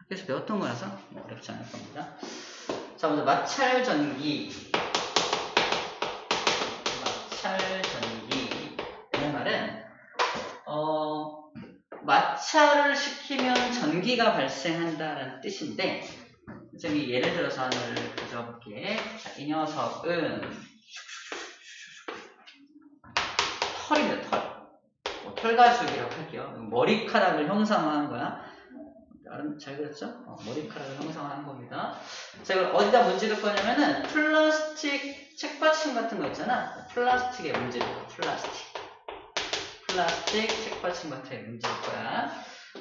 학교에서 배웠던 거라서 어렵지 않을 겁니다. 자, 먼저 마찰전기. 마찰전기. 이 말은, 마찰을 시키면 전기가 발생한다라는 뜻인데, 선생님이 예를 들어서 하나를 가져볼게. 자, 이 녀석은 털입니다, 털. 털가죽이라고 할게요. 머리카락을 형상화한 거야. 잘 그렸죠? 머리카락을 형상화한 겁니다. 자, 이걸 어디다 문제를 거냐면은 플라스틱 책받침 같은 거 있잖아. 플라스틱에 문제를 거. 플라스틱 책받침 같은 게 문제일 거야.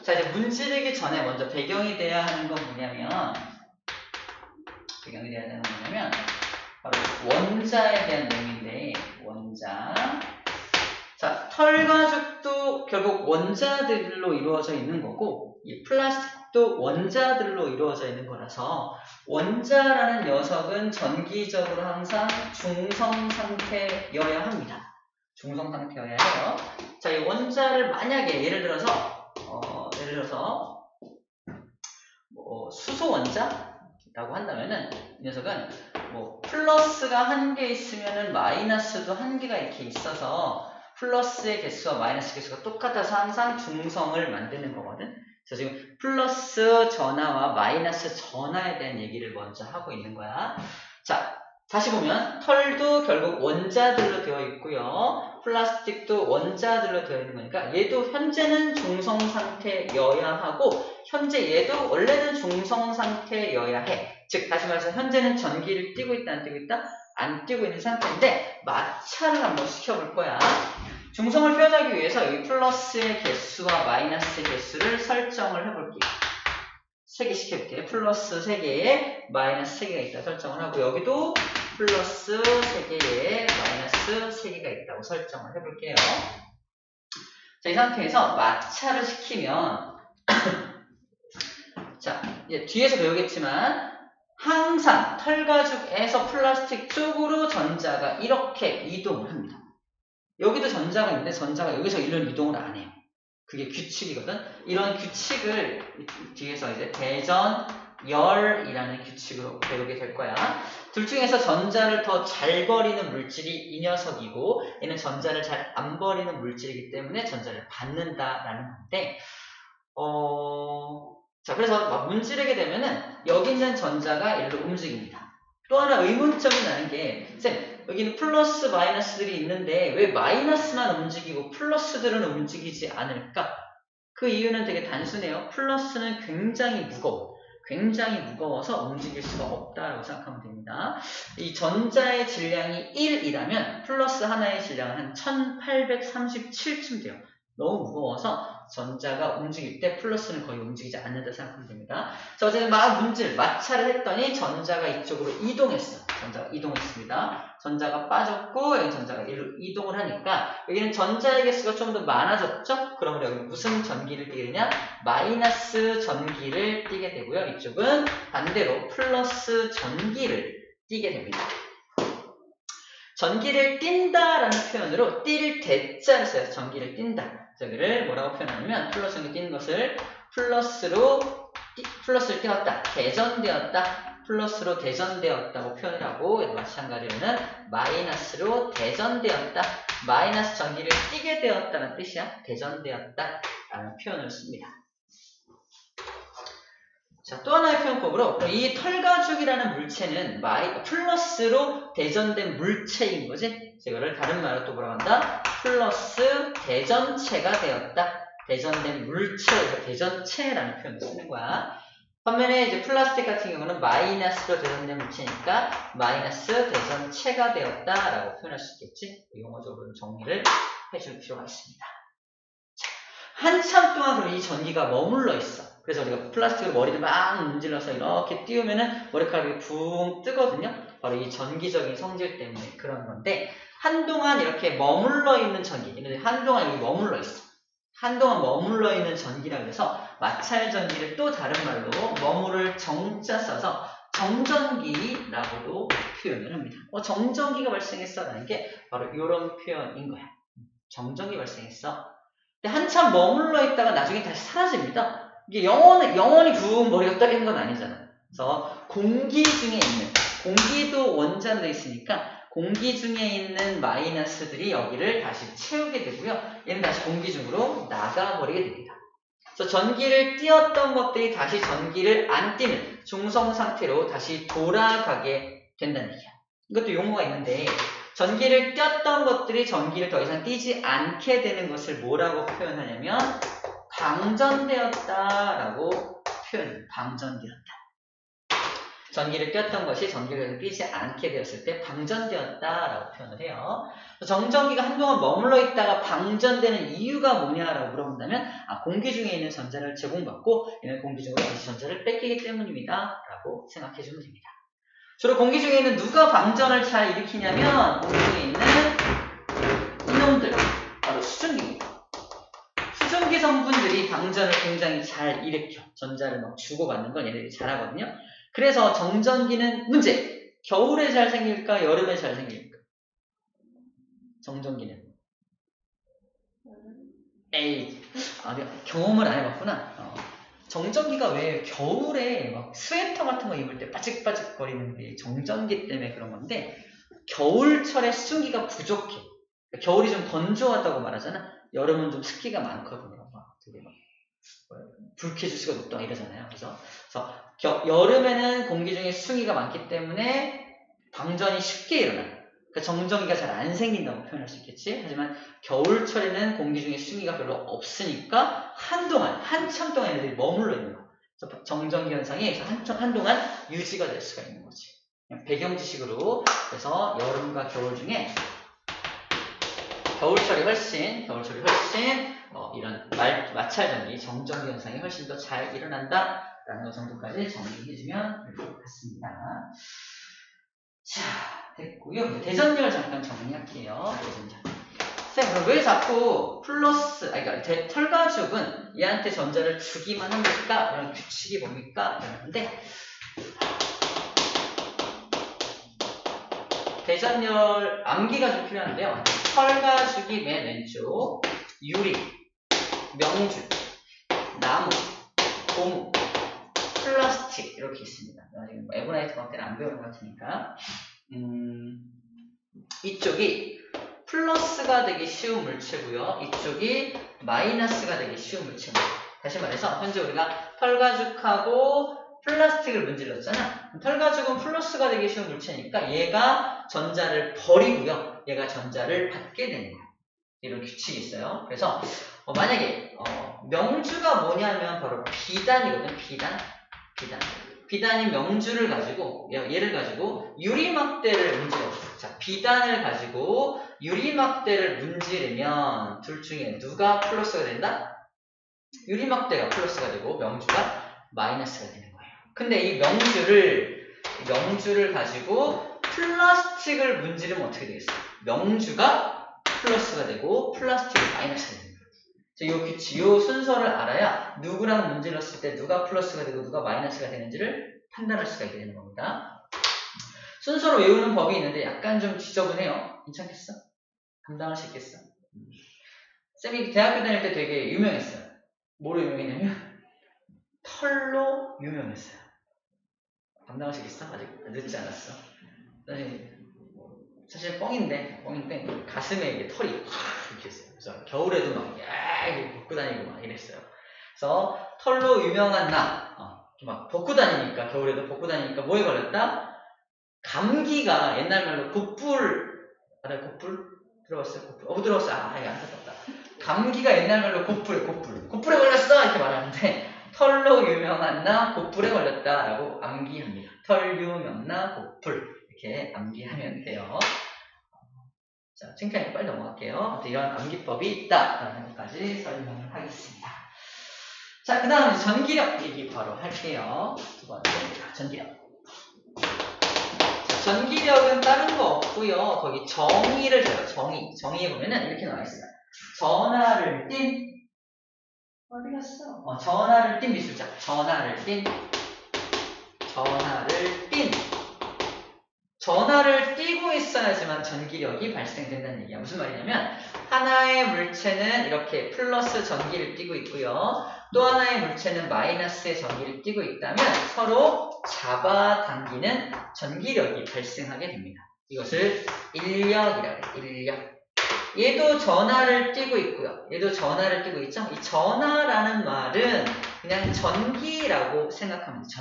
자, 이제 문지르기 전에 먼저 배경이 돼야 하는 건 뭐냐면, 바로 원자에 대한 내용인데, 원자. 자, 털가죽도 결국 원자들로 이루어져 있는 거고, 이 플라스틱도 원자들로 이루어져 있는 거라서, 원자라는 녀석은 전기적으로 항상 중성 상태여야 합니다. 중성 상태여야 해요. 자, 이 원자를 만약에 예를 들어서 수소 원자라고 한다면은 이 녀석은 플러스가 1개 있으면은 마이너스도 1개가 이렇게 있어서 플러스의 개수와 마이너스 개수가 똑같아서 항상 중성을 만드는 거거든. 그래서 지금 플러스 전하와 마이너스 전하에 대한 얘기를 먼저 하고 있는 거야. 자, 다시 보면 털도 결국 원자들로 되어 있고요. 플라스틱도 원자들로 되어 있는 거니까 얘도 현재는 중성 상태여야 하고 현재 얘도 원래는 중성 상태여야 해. 즉 다시 말해서 현재는 전기를 띠고 있다 안 띠고 있다? 안 띠고 있는 상태인데 마찰을 한번 시켜볼 거야. 중성을 표현하기 위해서 이 플러스의 개수와 마이너스의 개수를 설정을 해볼게요. 3개 시켜볼게요. 플러스 3개에 마이너스 3개가 있다 설정을 하고 여기도 플러스 3개에 마이너스 3개가 있다고 설정을 해볼게요. 자, 이 상태에서 마찰을 시키면 자, 이제 뒤에서 배우겠지만 항상 털가죽에서 플라스틱 쪽으로 전자가 이렇게 이동을 합니다. 여기도 전자가 있는데 전자가 여기서 이런 이동을 안 해요. 그게 규칙이거든. 이런 규칙을 뒤에서 이제 대전열이라는 규칙으로 배우게 될 거야. 둘 중에서 전자를 더 잘 버리는 물질이 이 녀석이고 얘는 전자를 잘 안 버리는 물질이기 때문에 전자를 받는다라는 건데 자, 그래서 막 문지르게 되면은 여기 있는 전자가 일로 움직입니다. 또 하나 의문점이 나는 게 쌤, 여기는 플러스 마이너스들이 있는데 왜 마이너스만 움직이고 플러스들은 움직이지 않을까? 그 이유는 되게 단순해요. 플러스는 굉장히 무거워서 움직일 수가 없다라고 생각하면 됩니다. 이 전자의 질량이 1이라면 플러스 하나의 질량은 한 1837쯤 돼요. 너무 무거워서 전자가 움직일 때 플러스는 거의 움직이지 않는다 생각하면 됩니다. 자, 어쨌든 마찰을 했더니 전자가 이쪽으로 이동했어. 전자가 이동했습니다. 전자가 빠졌고 여기 전자가 일로 이동을 하니까 여기는 전자의 개수가 좀 더 많아졌죠? 그러면 여기 무슨 전기를 띠게 되냐? 마이너스 전기를 띠게 되고요. 이쪽은 반대로 플러스 전기를 띠게 됩니다. 전기를 띈다라는 표현으로 띌 대자를 써요. 전기를 띈다. 저기를 뭐라고 표현하냐면 플러스 전기 띄는 것을 플러스를 띄웠다. 대전되었다. 플러스로 대전되었다고 표현을 하고 마찬가지로는 마이너스로 대전되었다. 마이너스 전기를 띄게 되었다는 뜻이야. 대전되었다 라는 표현을 씁니다. 자, 또 하나의 표현법으로 이 털가죽이라는 물체는 플러스로 대전된 물체인 거지. 이거를 다른 말로 또 뭐라고 한다? 플러스 대전체가 되었다. 대전된 물체에서 대전체라는 표현을 쓰는 거야. 반면에 이제 플라스틱 같은 경우는 마이너스로 대전된 물체니까 마이너스 대전체가 되었다라고 표현할 수 있겠지. 용어적으로 정리를 해줄 필요가 있습니다. 자, 한참 동안 그럼 이 전기가 머물러 있어. 그래서 우리가 플라스틱으로 머리를 막 문질러서 이렇게 띄우면은 머리카락이 붕 뜨거든요. 바로 이 전기적인 성질 때문에 그런 건데 한동안 이렇게 머물러 있는 전기, 한동안 여기 머물러 있어. 한동안 머물러 있는 전기라고 해서 마찰 전기를 또 다른 말로 머무를 정자 써서 정전기라고도 표현을 합니다. 정전기가 발생했어 라는 게 바로 이런 표현인 거야. 정전기 발생했어. 근데 한참 머물러 있다가 나중에 다시 사라집니다. 이게 영원히 붕 머리가 떠있는 건 아니잖아. 그래서 공기 중에 있는, 공기도 원자로 돼 있으니까 공기 중에 있는 마이너스들이 여기를 다시 채우게 되고요. 얘는 다시 공기 중으로 나가버리게 됩니다. 그래서 전기를 띄었던 것들이 다시 전기를 안 띄는 중성 상태로 다시 돌아가게 된다는 얘기야. 이것도 용어가 있는데 전기를 띄었던 것들이 전기를 더 이상 띄지 않게 되는 것을 뭐라고 표현하냐면 방전되었다라고 표현합니다. 방전되었다. 전기를 띄었던 것이 전기를 띄지 않게 되었을 때 방전되었다라고 표현을 해요. 정전기가 한동안 머물러 있다가 방전되는 이유가 뭐냐라고 물어본다면 공기 중에 있는 전자를 제공받고 얘는 공기 중으로 다시 전자를 뺏기기 때문입니다. 라고 생각해 주면 됩니다. 주로 공기 중에 있는 누가 방전을 잘 일으키냐면 공기 중에 있는 이놈들, 바로 수증기입니다. 수증기 성분들이 방전을 굉장히 잘 일으켜 전자를 막 주고받는 건 얘네들이 잘하거든요. 그래서 정전기는 문제! 겨울에 잘 생길까? 여름에 잘 생길까? 정전기는? 에이, 경험을 안 해봤구나. 정전기가 왜 겨울에 막 스웨터 같은 거 입을 때 빠직빠직거리는 게 정전기 때문에 그런 건데 겨울철에 수증기가 부족해. 겨울이 좀 건조하다고 말하잖아. 여름은 좀 습기가 많거든요. 막 되게 막 불쾌지수가 높다 이러잖아요. 그래서 여름에는 공기 중에 수증기가 많기 때문에 방전이 쉽게 일어나요. 그러니까 정전기가 잘 안 생긴다고 표현할 수 있겠지. 하지만 겨울철에는 공기 중에 수증기가 별로 없으니까 한참 동안 얘네들이 머물러 있는 거야. 그래서 정전기 현상이 한동안 유지가 될 수가 있는 거지. 배경 지식으로. 그래서 여름과 겨울 중에 겨울철이 훨씬 이런 마찰전기, 정전기 현상이 훨씬 더 잘 일어난다라는 것 정도까지 정리해주면 될 것 같습니다. 자, 됐고요. 대전열 잠깐 정리할게요. 대전열. 쌤, 그럼 왜 자꾸 플러스, 그러니까 털가죽은 얘한테 전자를 주기만 합니까? 그런 규칙이 뭡니까? 그러는데 대전열 암기가 좀 필요한데요. 털가죽이 맨 왼쪽, 유리, 명주, 나무, 고무, 플라스틱 이렇게 있습니다. 지금 에버나이트 과학 때는 안 배우는 것 같으니까 이쪽이 플러스가 되기 쉬운 물체고요. 이쪽이 마이너스가 되기 쉬운 물체입니다. 다시 말해서 현재 우리가 털가죽하고 플라스틱을 문질렀잖아. 털가죽은 플러스가 되기 쉬운 물체니까 얘가 전자를 버리고요. 얘가 전자를 받게 되는 거예요. 이런 규칙이 있어요. 그래서 만약에 명주가 뭐냐면 바로 비단이거든. 비단이 명주를 가지고 얘를 가지고 유리막대를 문질렀어. 자, 비단을 가지고 유리막대를 문지르면 둘 중에 누가 플러스가 된다? 유리막대가 플러스가 되고 명주가 마이너스가 되는 거예요. 근데 이 명주를 가지고 플라스틱을 문지르면 어떻게 되겠어? 명주가 플러스가 되고 플라스틱이 마이너스가 됩니다. 이 규칙, 이 순서를 알아야 누구랑 문질렀을 때 누가 플러스가 되고 누가 마이너스가 되는지를 판단할 수가 있게 되는 겁니다. 순서로 외우는 법이 있는데 약간 좀 지저분해요. 괜찮겠어? 감당할 수 있겠어? 쌤이 대학교 다닐 때 되게 유명했어요. 뭐로 유명했냐면 털로 유명했어요. 감당할 수 있겠어? 아직 늦지 않았어. 사실 뻥인데 가슴에 이게 털이 확 이렇게 있어요. 그래서 겨울에도 막 이렇게 벗고 다니고 막 이랬어요. 그래서 털로 유명한 막 벗고 다니니까 겨울에도 벗고 다니니까 뭐에 걸렸다? 감기가 옛날 말로 곱불 알아요? 곱불? 들어봤어요? 곱불? 들어봤어요. 이게 안타깝다. 감기가 옛날 말로 곱불에 걸렸어! 이렇게 말하는데 털로 유명한 나 곱불에 걸렸다라고 암기합니다. 털 유명 나 곱불 이렇게 암기하면 돼요. 자, 칭찬이 빨리 넘어갈게요. 이런 암기법이 있다라는 것까지 설명을 하겠습니다. 자, 그 다음에 전기력 얘기 바로 할게요. 두 번째, 전기력. 자, 전기력은 다른 거 없고요. 거기 정의를 줘요. 정의에 보면은 이렇게 나와 있어요. 전하를 띤 어디 갔어? 전하를 띤 미술자. 전하를 띄고 있어야지만 전기력이 발생된다는 얘기야. 무슨 말이냐면 하나의 물체는 이렇게 플러스 전기를 띄고 있고요. 또 하나의 물체는 마이너스의 전기를 띠고 있다면 서로 잡아당기는 전기력이 발생하게 됩니다. 이것을 인력이라고 해요. 인력. 얘도 전하를 띠고 있고요. 얘도 전하를 띠고 있죠. 이 전하라는 말은 그냥 전기라고 생각하면 돼요.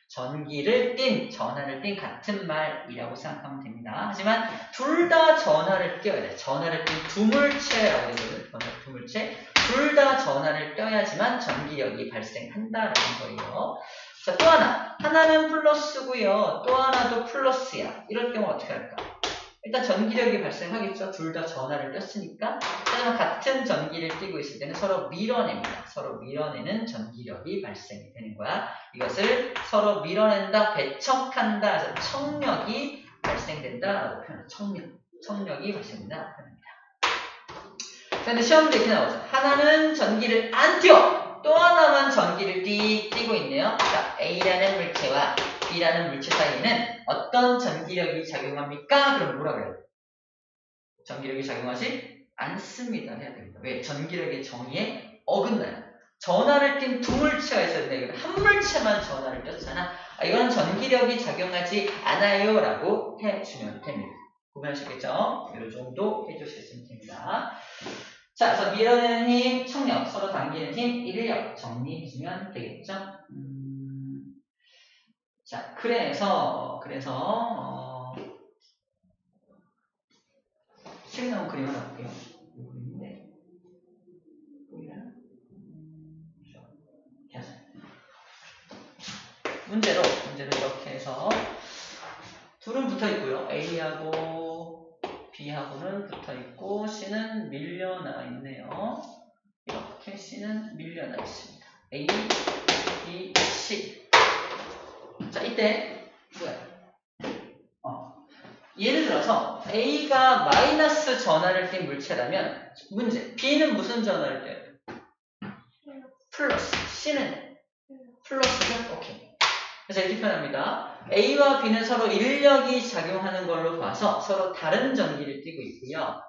전기를 띤, 전하를 띤 같은 말이라고 생각하면 됩니다. 하지만 둘 다 전하를 띄어야 돼요. 전하를 띈 두물체라고 되거든요. 두물체. 둘 다 전하를 띄어야지만 전기력이 발생한다라는 거예요. 자, 또 하나는 플러스고요. 또 하나도 플러스야. 이럴 경우 어떻게 할까? 일단 전기력이 발생하겠죠. 둘 다 전하를 띄었으니까. 하지만 같은 전기를 띠고 있을 때는 서로 밀어냅니다. 서로 밀어내는 전기력이 발생이 되는 거야. 이것을 서로 밀어낸다, 배척한다 해서 청력이 발생된다라고 표현해요. 청력이 발생된다라고 표현합니다. 그런데 시험도 이렇게 나오죠. 하나는 전기를 안 띄워! 또 하나만 전기를 띄고 있네요. 자, A라는 물체와 B라는 물체 사이에는 어떤 전기력이 작용합니까? 그럼 뭐라 그래요? 전기력이 작용하지 않습니다. 해야 됩니다. 왜? 전기력의 정의에 어긋나요. 전하를 띈 두 물체가 있어야 되는데 한 물체만 전하를 띄었잖아. 이건 전기력이 작용하지 않아요 라고 해주면 됩니다. 구분하시겠죠? 이 정도 해주셨으면 됩니다. 자, 그래서 밀어내는 힘, 청력, 서로 당기는 힘, 인력 정리해주면 되겠죠? 자, 그래서 책 나온 그림 하나 볼게요. 이 그림인데 보이나요? 문제로 이렇게 해서 둘은 붙어 있고요. A하고 B하고는 붙어 있고 C는 밀려나 있네요. 이렇게 C는 밀려나 있습니다. A, B, C. 자, 이때 뭐야? 예를 들어서 A가 마이너스 전하를 띈 물체라면 문제 B는 무슨 전하를 띄어요? 플러스. C는 플러스죠? 오케이. 그래서 이렇게 표현합니다. A와 B는 서로 인력이 작용하는 걸로 봐서 서로 다른 전기를 띠고 있고요.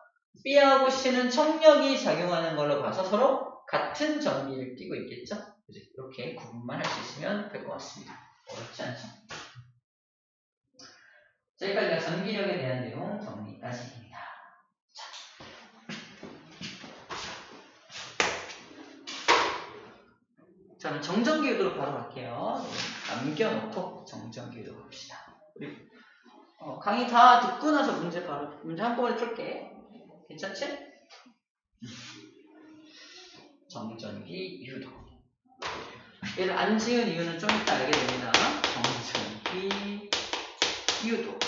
B하고 C는 청력이 작용하는 걸로 봐서 서로 같은 전기를 띠고 있겠죠? 이렇게 구분만 할 수 있으면 될 것 같습니다. 어렵지 않죠? 여기까지가 전기력에 대한 내용 정리까지입니다. 자, 그럼 정전기 유도로 바로 갈게요. 남겨놓고 정전기 유도 갑시다. 우리 강의 다 듣고 나서 문제 한꺼번에 풀게. 괜찮지? 정전기 유도. 얘를 안 지은 이유는 좀 이따 알게 됩니다. 정전기 유도.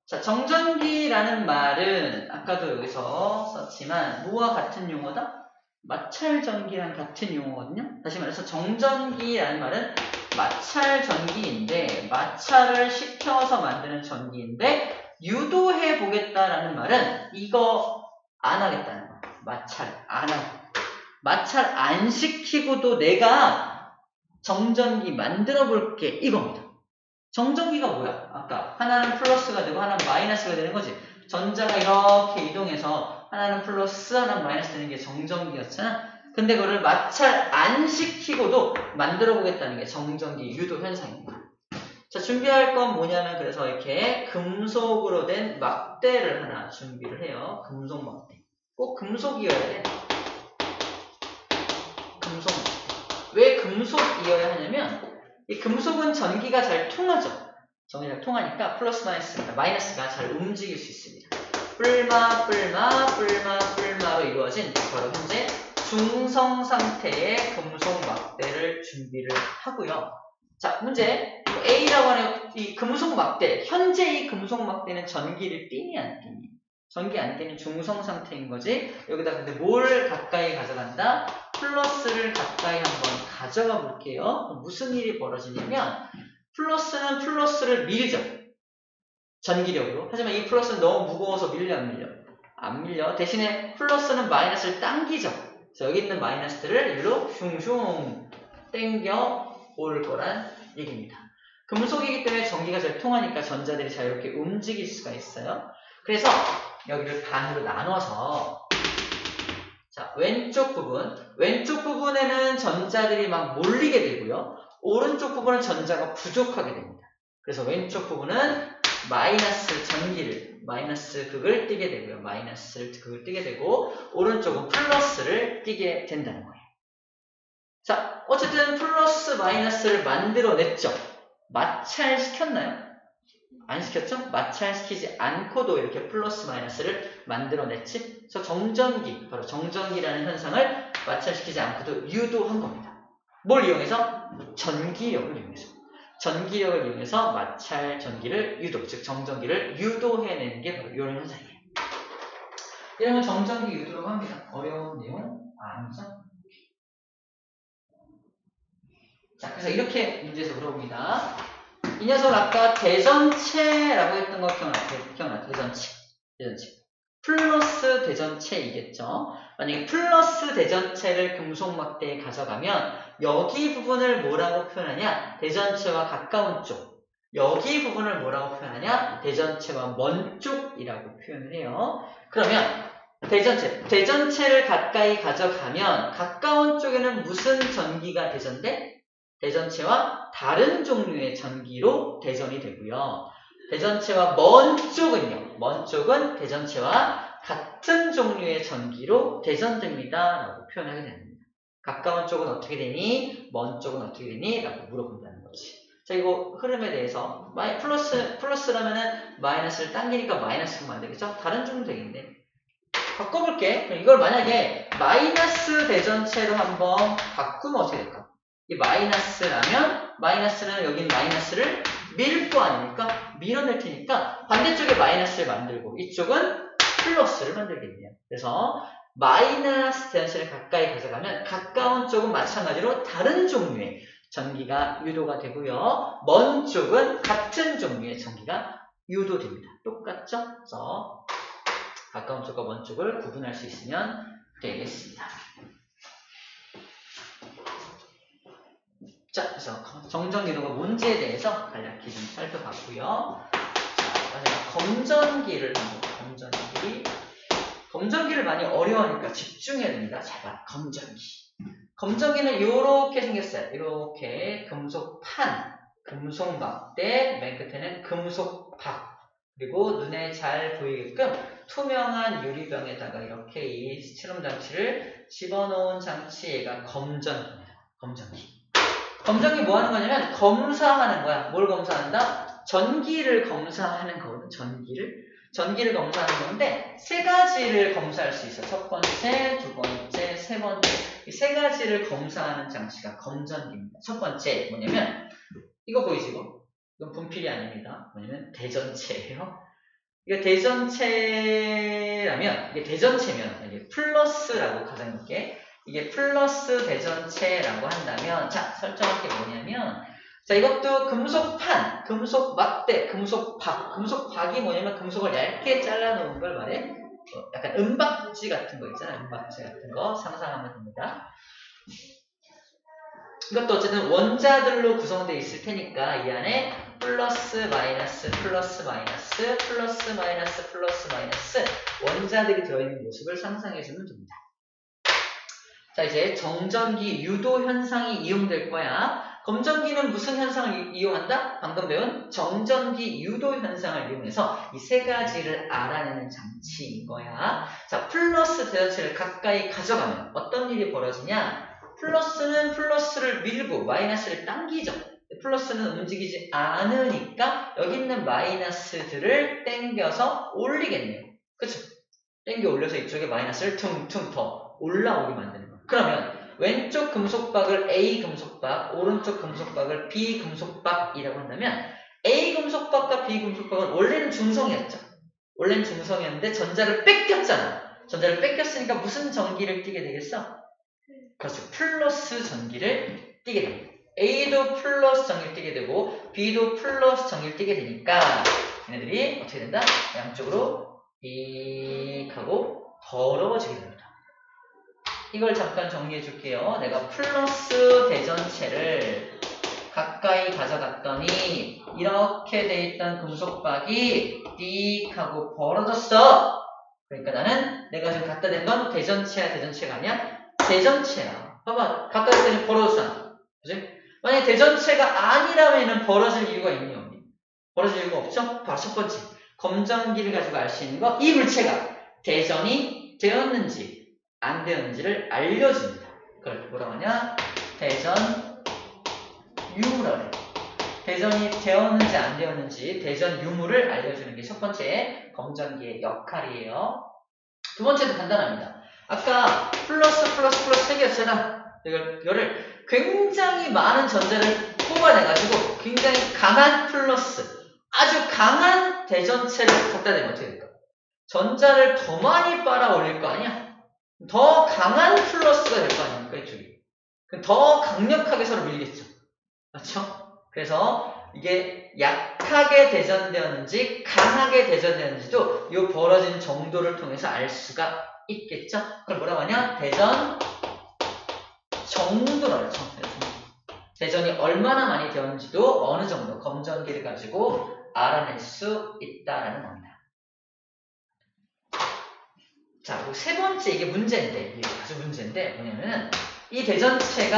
자, 정전기라는 말은 아까도 여기서 썼지만 뭐와 같은 용어다? 마찰전기랑 같은 용어거든요. 다시 말해서 정전기라는 말은 마찰전기인데 마찰을 시켜서 만드는 전기인데 유도해 보겠다라는 말은 이거 안 하겠다는 거야. 마찰 안 하고. 마찰 안 시키고도 내가 정전기 만들어 볼게 이겁니다. 정전기가 뭐야? 아까 하나는 플러스가 되고 하나는 마이너스가 되는 거지. 전자가 이렇게 이동해서 하나는 플러스 하나는 마이너스 되는 게 정전기였잖아. 근데 그거를 마찰 안 시키고도 만들어 보겠다는 게 정전기 유도 현상입니다. 자, 준비할 건 뭐냐면 그래서 이렇게 금속으로 된 막대를 하나 준비를 해요. 금속 막대. 꼭 금속이어야 돼. 금속 막대. 왜 금속이어야 하냐면 이 금속은 전기가 잘 통하죠. 전기가 잘 통하니까 플러스 마이너스가 잘 움직일 수 있습니다. 뿔마로 이루어진 바로 현재 중성 상태의 금속 막대를 준비를 하고요. 자, 문제 A라고 하는 이 금속 막대, 현재 이 금속 막대는 전기를 띠니 안 띠니? 전기 안 띠는 중성 상태인 거지. 여기다 근데 뭘 가까이 가져간다? 플러스를 가까이 한번 가져가 볼게요. 무슨 일이 벌어지냐면 플러스는 플러스를 밀죠. 전기력으로. 하지만 이 플러스는 너무 무거워서 밀려 안 밀려? 안 밀려. 대신에 플러스는 마이너스를 당기죠. 그래서 여기 있는 마이너스들을 일로 슝슝 땡겨 올 거란 얘기입니다. 금속이기 때문에 전기가 잘 통하니까 전자들이 자유롭게 움직일 수가 있어요. 그래서 여기를 반으로 나눠서 자, 왼쪽 부분에는 전자들이 막 몰리게 되고요. 오른쪽 부분은 전자가 부족하게 됩니다. 그래서 왼쪽 부분은 마이너스 극을 띠게 되고요. 마이너스 극을 띠게 되고, 오른쪽은 플러스를 띠게 된다는 거예요. 자, 어쨌든 플러스 마이너스를 만들어냈죠. 마찰시켰나요? 안 시켰죠? 마찰시키지 않고도 이렇게 플러스 마이너스를 만들어냈지. 그래서 정전기, 바로 정전기라는 현상을 마찰시키지 않고도 유도한 겁니다. 뭘 이용해서? 전기력을 이용해서 마찰 전기를 유도, 즉 정전기를 유도해내는 게 바로 이런 현상이에요. 이러면 정전기 유도라고 합니다. 어려운 내용 아니죠? 자, 그래서 이렇게 문제에서 물어봅니다. 이 녀석은 아까 대전체라고 했던 거 기억나죠? 대전체. 플러스 대전체이겠죠? 만약에 플러스 대전체를 금속 막대에 가져가면 여기 부분을 뭐라고 표현하냐? 대전체와 가까운 쪽. 여기 부분을 뭐라고 표현하냐? 대전체와 먼 쪽이라고 표현을 해요. 그러면 대전체를 가까이 가져가면 가까운 쪽에는 무슨 전기가 대전돼? 대전체와 다른 종류의 전기로 대전이 되고요. 대전체와 먼 쪽은 대전체와 같은 종류의 전기로 대전됩니다. 라고 표현하게 됩니다. 가까운 쪽은 어떻게 되니? 먼 쪽은 어떻게 되니? 라고 물어본다는 거지. 자, 이거 흐름에 대해서 플러스라면은 마이너스를 당기니까 마이너스로 만들겠죠? 다른 종류 되겠네. 바꿔볼게. 그럼 이걸 만약에 마이너스 대전체로 한번 바꾸면 어떻게 될까? 이 마이너스는 여긴 마이너스를 밀 거 아닙니까? 밀어낼 테니까 반대쪽에 마이너스를 만들고 이쪽은 플러스를 만들겠네요. 그래서 마이너스 대전체를 가까이 가져가면 가까운 쪽은 마찬가지로 다른 종류의 전기가 유도가 되고요. 먼 쪽은 같은 종류의 전기가 유도됩니다. 똑같죠? 그래서 가까운 쪽과 먼 쪽을 구분할 수 있으면 되겠습니다. 자, 그래서 정전기도가 뭔지에 대해서 간략히 좀 살펴봤고요. 자, 마지막 검전기를 많이 어려워하니까 집중해야 됩니다. 잘 봐, 검전기는 이렇게 생겼어요. 이렇게 금속판, 금속 막대, 맨 끝에는 금속 박, 그리고 눈에 잘 보이게끔 투명한 유리병에다가 이렇게 이 실험 장치를 집어넣은 장치가 검전기입니다. 검전기 뭐 하는 거냐면 검사하는 거야. 뭘 검사한다? 전기를 검사하는 거거든. 전기를 검사하는 건데 세 가지를 검사할 수 있어. 첫 번째, 두 번째, 세 번째. 이 세 가지를 검사하는 장치가 검전기입니다. 첫 번째 뭐냐면 이거 보이지 이거? 이건 분필이 아닙니다. 뭐냐면 대전체예요. 이게 대전체면 이게 플러스라고 가정할게. 이게 플러스 대전체라고 한다면, 자, 설정할 게 뭐냐면, 자, 이것도 금속판, 금속 막대, 금속박이 뭐냐면 금속을 얇게 잘라놓은 걸 말해. 약간 은박지 같은 거 있잖아요. 은박지 같은 거 상상하면 됩니다. 이것도 어쨌든 원자들로 구성되어 있을 테니까 이 안에 플러스 마이너스 원자들이 들어있는 모습을 상상해주면 됩니다. 자, 이제 정전기 유도 현상이 이용될 거야. 검전기는 무슨 현상을 이용한다? 방금 배운 정전기 유도 현상을 이용해서 이 세 가지를 알아내는 장치인 거야. 자, 플러스 대전체를 가까이 가져가면 어떤 일이 벌어지냐? 플러스는 플러스를 밀고 마이너스를 당기죠. 플러스는 움직이지 않으니까 여기 있는 마이너스들을 당겨서 올리겠네요. 그쵸? 당겨 올려서 이쪽에 마이너스를 퉁퉁 더 올라오게 만드는 거예요. 그러면 왼쪽 금속박을 A 금속박, 오른쪽 금속박을 B 금속박이라고 한다면 A 금속박과 B 금속박은 원래는 중성이었죠. 원래는 중성이었는데 전자를 뺏겼잖아. 전자를 뺏겼으니까 무슨 전기를 띠게 되겠어? 그렇죠. 플러스 전기를 띠게 됩니다. A도 플러스 전기를 띠게 되고 B도 플러스 전기를 띠게 되니까 얘네들이 어떻게 된다? 양쪽으로 익 하고 더러워지게 됩니다. 이걸 잠깐 정리해 줄게요. 내가 플러스 대전체를 가까이 가져갔더니 이렇게 돼 있던 금속박이 띡 하고 벌어졌어. 그러니까 나는 내가 지금 갖다 댄 건 대전체야, 대전체가 아니야? 대전체야. 봐봐, 갖다 댔더니 벌어졌잖아. 그지? 만약에 대전체가 아니라면 벌어질 이유가 있니, 없니? 벌어질 이유가 없죠? 바로 첫 번째. 검전기를 가지고 알 수 있는 거, 이 물체가 대전이 되었는지 안 되었는지를 알려줍니다. 그걸 뭐라고 하냐? 대전 유무라고 해. 대전이 되었는지 안 되었는지 대전 유무를 알려주는 게 첫 번째 검전기의 역할이에요. 두 번째도 간단합니다. 아까 플러스 3개였잖아. 이거를 굉장히 많은 전자를 뽑아내가지고 굉장히 강한 플러스, 아주 강한 대전체를 갖다 대면 어떻게 될까? 전자를 더 많이 빨아 올릴 거 아니야? 더 강한 플러스가 될 거 아닙니까? 이쪽이. 그럼 더 강력하게 서로 밀리겠죠. 맞죠? 그래서 이게 약하게 대전되었는지 강하게 대전되었는지도 이 벌어진 정도를 통해서 알 수가 있겠죠? 그걸 뭐라고 하냐? 대전 정도라고 하죠. 대전이 얼마나 많이 되었는지도 어느 정도 검전기를 가지고 알아낼 수 있다라는 겁니다. 자, 그리고 세 번째, 이게 문제인데, 이게 아주 문제인데, 뭐냐면은, 이 대전체의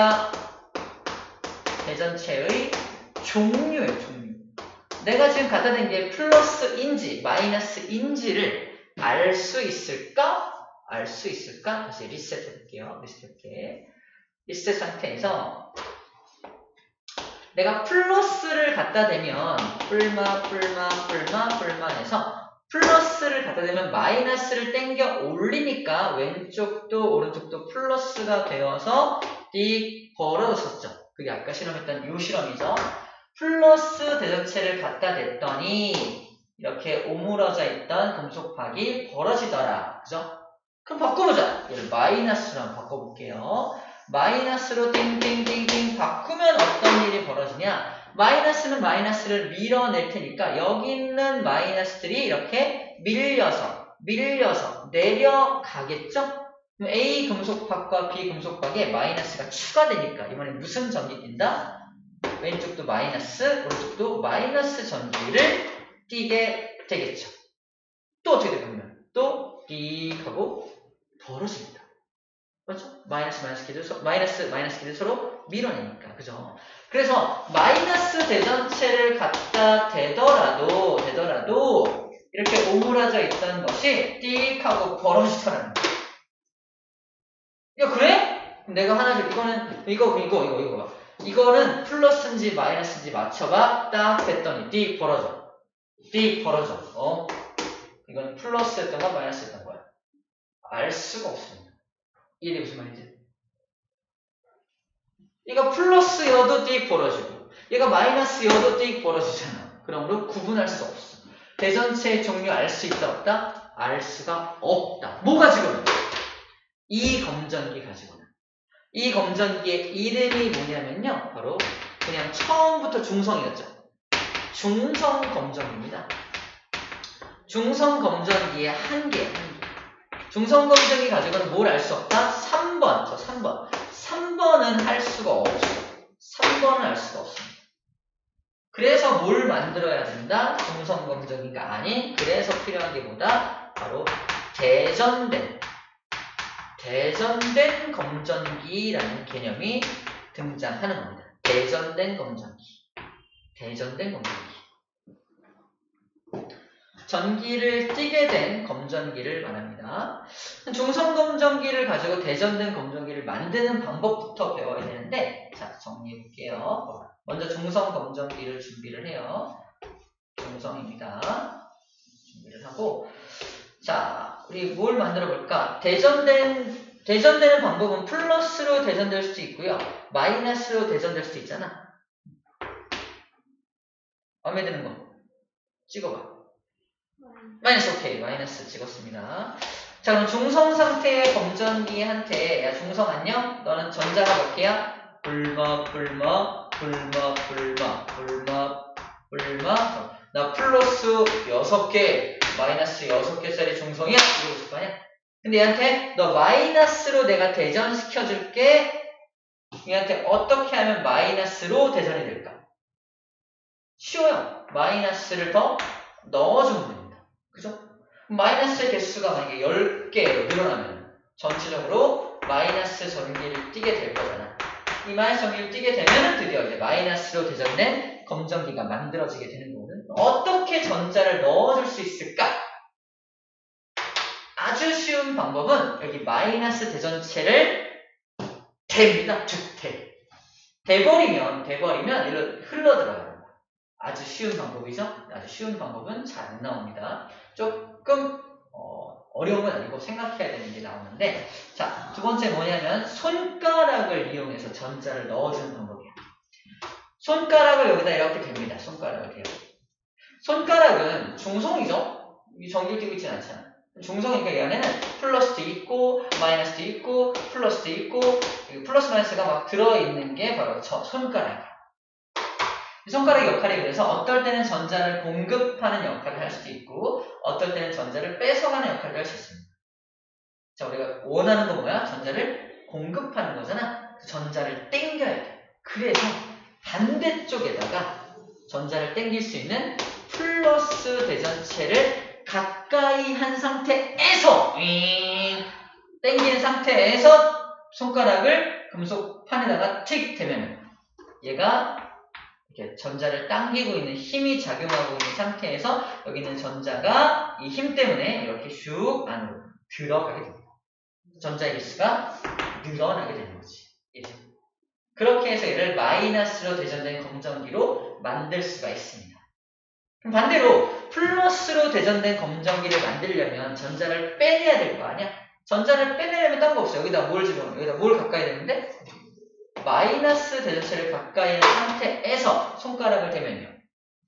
종류예요, 종류. 내가 지금 갖다 댄 게 플러스인지, 마이너스인지를 알 수 있을까? 알 수 있을까? 다시 리셋 해볼게요. 리셋 상태에서, 내가 플러스를 갖다 대면, 뿔마 플러스를 갖다 대면 마이너스를 땡겨 올리니까 왼쪽도 오른쪽도 플러스가 되어서 띡 벌어졌었죠. 그게 아까 실험했던 이 실험이죠. 플러스 대전체를 갖다 댔더니 이렇게 오므러져 있던 금속박이 벌어지더라. 그죠? 그럼 바꿔보자. 얘를 마이너스로 한번 바꿔볼게요. 마이너스로 띵띵띵띵 바꾸면 어떤 일이 벌어지냐? 마이너스는 마이너스를 밀어낼 테니까 여기 있는 마이너스들이 이렇게 밀려서 내려가겠죠? 그럼 A 금속박과 B 금속박에 마이너스가 추가되니까 이번에 무슨 전기 띈다? 왼쪽도 마이너스, 오른쪽도 마이너스 전기를 띄게 되겠죠. 또 어떻게 되냐면 또 띡 하고 벌어집니다. 그렇죠? 마이너스 기를 서로 밀어내니까. 그죠? 그래서 마이너스 대전체를 갖다 대더라도 이렇게 오므라져 있던 것이 띡 하고 벌어지더라는 거야. 야, 그래? 내가 하나 줄, 이거 봐. 이거는 플러스인지 마이너스인지 맞춰봐. 딱 됐더니 띡 벌어져. 이건 플러스였던 거야, 마이너스였던 거야? 알 수가 없습니다. 이게 무슨 말인지? 얘가 플러스여도 띡 벌어지고 얘가 마이너스여도 띡 벌어지잖아. 그러므로 구분할 수 없어. 대전체의 종류 알 수 있다 없다? 알 수가 없다. 뭐 가지고는? 이 검전기 가지고는. 이 검전기의 이름이 뭐냐면요, 바로 그냥 처음부터 중성이었죠. 중성 검전기입니다. 중성 검전기의 한계. 중성 검전기 가지고는 뭘 알 수 없다? 3번. 3번은 할 수가 없어. 3번은 알 수가 없습니다. 그래서 뭘 만들어야 된다? 중성 검전기가 아닌, 그래서 필요한 게 뭐다? 바로 대전된 검전기라는 개념이 등장하는 겁니다. 대전된 검전기. 전기를 띠게 된 검전기를 말합니다. 중성 검전기를 가지고 대전된 검전기를 만드는 방법부터 배워야 되는데, 자, 정리해 볼게요. 먼저 중성 검전기를 준비를 해요. 중성입니다. 준비를 하고, 자, 우리 뭘 만들어 볼까? 대전되는 방법은 플러스로 대전될 수도 있고요, 마이너스로 대전될 수도 있잖아. 마음에 드는 거 찍어봐. 마이너스. 오케이, 마이너스 찍었습니다. 자, 그럼 중성 상태의 검전기한테, 야, 중성 안녕? 너는 전자가 몇 개야? 불마. 나 플러스 6개, 마이너스 6개짜리 중성이야? 이러고 있을 거 아니야? 근데 얘한테 너 마이너스로 내가 대전시켜줄게. 얘한테 어떻게 하면 마이너스로 대전이 될까? 쉬워요. 마이너스를 더 넣어주면 됩니다. 그죠? 마이너스의 개수가 만약에 10개로 늘어나면 전체적으로 마이너스 전기를 띠게 될 거잖아. 이 마이너스 전기를 띠게 되면 드디어 이제 마이너스로 대전된 검정기가 만들어지게 되는 거거든. 어떻게 전자를 넣어줄 수 있을까? 아주 쉬운 방법은 여기 마이너스 대전체를 대입니다. 대버리면 이로 흘러들어요. 아주 쉬운 방법이죠. 아주 쉬운 방법은 잘 안 나옵니다. 조금 어려운 건 아니고 생각해야 되는 게 나오는데, 자, 두 번째 뭐냐면 손가락을 이용해서 전자를 넣어주는 방법이야. 손가락을 여기다 이렇게 댑니다. 손가락을 대요. 손가락은 중성이죠. 이 전기를 띄고 있진 않잖아. 중성이니까 이 안에는 플러스도 있고 마이너스도 있고 플러스도 있고 플러스 마이너스가 막 들어있는 게 바로 손가락이야. 이 손가락의 역할이 그래서 어떨 때는 전자를 공급하는 역할을 할 수도 있고 어떨 때는 전자를 뺏어가는 역할을 할 수 있습니다. 자, 우리가 원하는 건 뭐야? 전자를 공급하는 거잖아. 전자를 땡겨야 돼. 그래서 반대쪽에다가 전자를 땡길 수 있는 플러스 대전체를 가까이 한 상태에서 땡기는 상태에서 손가락을 금속판에다가 틱 대면 얘가 이렇게 전자를 당기고 있는 힘이 작용하고 있는 상태에서 여기 있는 전자가 이 힘 때문에 이렇게 슉 안으로 들어가게 됩니다. 전자의 개수가 늘어나게 되는 거지. 그렇게 해서 얘를 마이너스로 대전된 검정기로 만들 수가 있습니다. 그럼 반대로 플러스로 대전된 검정기를 만들려면 전자를 빼내야 될 거 아니야? 전자를 빼내려면 딴 거 없어. 여기다 뭘 집어넣어? 여기다 뭘 가까이 대는데? 마이너스 대전체를 가까이 있는 상태에서 손가락을 대면요.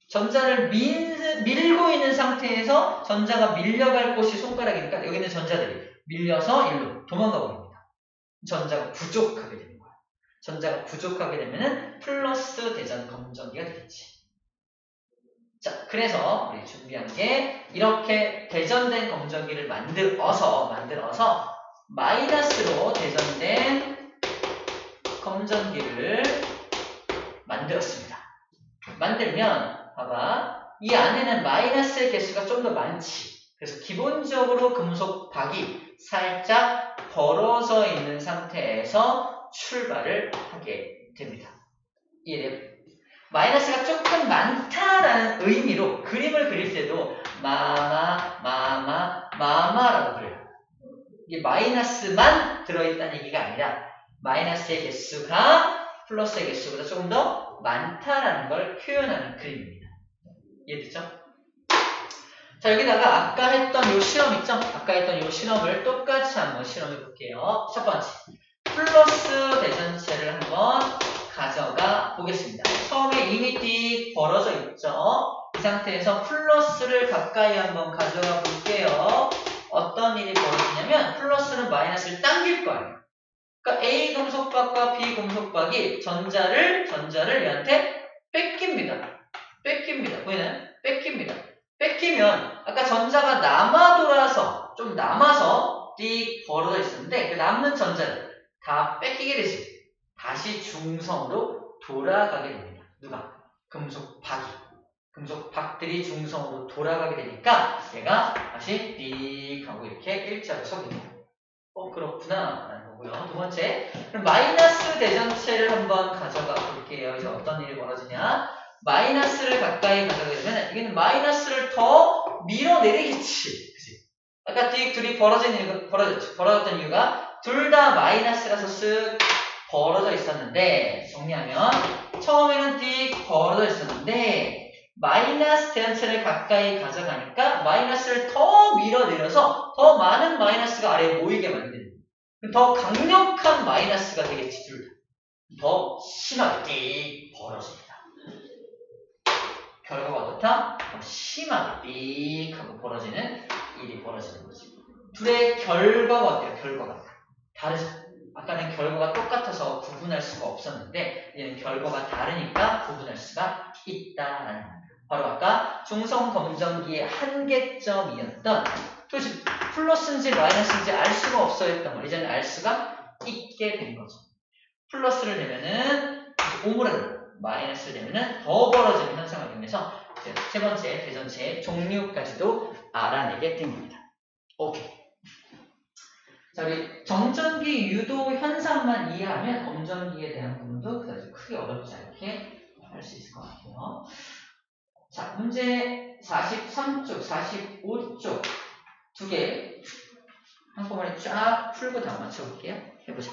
전자를 밀고 있는 상태에서 전자가 밀려갈 곳이 손가락이니까 여기 있는 전자들이 밀려서 일로 도망가 버립니다. 전자가 부족하게 되는 거야. 전자가 부족하게 되면은 플러스 대전 검정기가 되겠지. 자, 그래서 우리 준비한 게 이렇게 대전된 검정기를 만들어서 마이너스로 대전된 검정기를 만들었습니다. 만들면 봐봐, 이 안에는 마이너스의 개수가 좀 더 많지. 그래서 기본적으로 금속 박이 살짝 벌어져 있는 상태에서 출발을 하게 됩니다. 이해돼요? 마이너스가 조금 많다라는 의미로 그림을 그릴 때도 마마라고 그래요. 이게 마이너스만 들어있다는 얘기가 아니라 마이너스의 개수가 플러스의 개수보다 조금 더 많다라는 걸 표현하는 그림입니다. 이해됐죠? 자, 여기다가 아까 했던 요 실험 있죠? 아까 했던 요 실험을 똑같이 한번 실험해 볼게요. 첫 번째, 플러스 대전체를 한번 가져가 보겠습니다. 처음에 이미 띡 벌어져 있죠? 이 상태에서 플러스를 가까이 한번 가져가 볼게요. 어떤 일이 벌어지냐면 플러스는 마이너스를 당길 거예요. 그러니까 A 금속박과 B 금속박이 전자를 얘한테 뺏깁니다. 보이나요? 뺏기면 아까 전자가 좀 남아서 띡 벌어져 있었는데 그 남는 전자를 다 뺏기게 되지. 다시 중성으로 돌아가게 됩니다. 누가? 금속박들이 중성으로 돌아가게 되니까 얘가 다시 띡 하고 이렇게 일자로 서게 됩니다. 그렇구나 라는 거고요. 두 번째, 그럼 마이너스 대전체를 한번 가져가 볼게요. 이제 어떤 일이 벌어지냐? 마이너스를 가까이 가져가게 되면 이게는 마이너스를 더 밀어내리겠지. 그치? 아까 둘이 벌어졌던 이유가 둘 다 마이너스라서 쓱 벌어져 있었는데, 정리하면 처음에는 띡 벌어져 있었는데 마이너스 대전체를 가까이 가져가니까 마이너스를 더 밀어내려서 더 많은 마이너스가 아래에 모이게 만드는, 더 강력한 마이너스가 되겠지. 둘 다 더 심하게 띡 벌어집니다. 결과가 어떻다? 더 심하게 삑 하고 벌어지는 일이 벌어지는 거지. 둘의 결과가 어때요? 결과가 다르죠. 아까는 결과가 똑같아서 구분할 수가 없었는데 얘는 결과가 다르니까 구분할 수가 있다라는 거예요. 바로 아까 중성 검정기의 한계점이었던 도대체 플러스인지 마이너스인지 알 수가 없어했던 걸 이제는 알 수가 있게 된 거죠. 플러스를 내면은 오므라들고 마이너스를 내면은 더 벌어지는 현상을 이용해서 세 번째 대전체의 종류까지도 알아내게 된 겁니다. 오케이. 자, 우리 정전기 유도 현상만 이해하면 검전기에 대한 부분도 그다지 크게 어렵지 않게 할 수 있을 것 같아요. 자, 문제 43쪽, 45쪽 두 개 한꺼번에 쫙 풀고 다 맞춰볼게요. 해보자.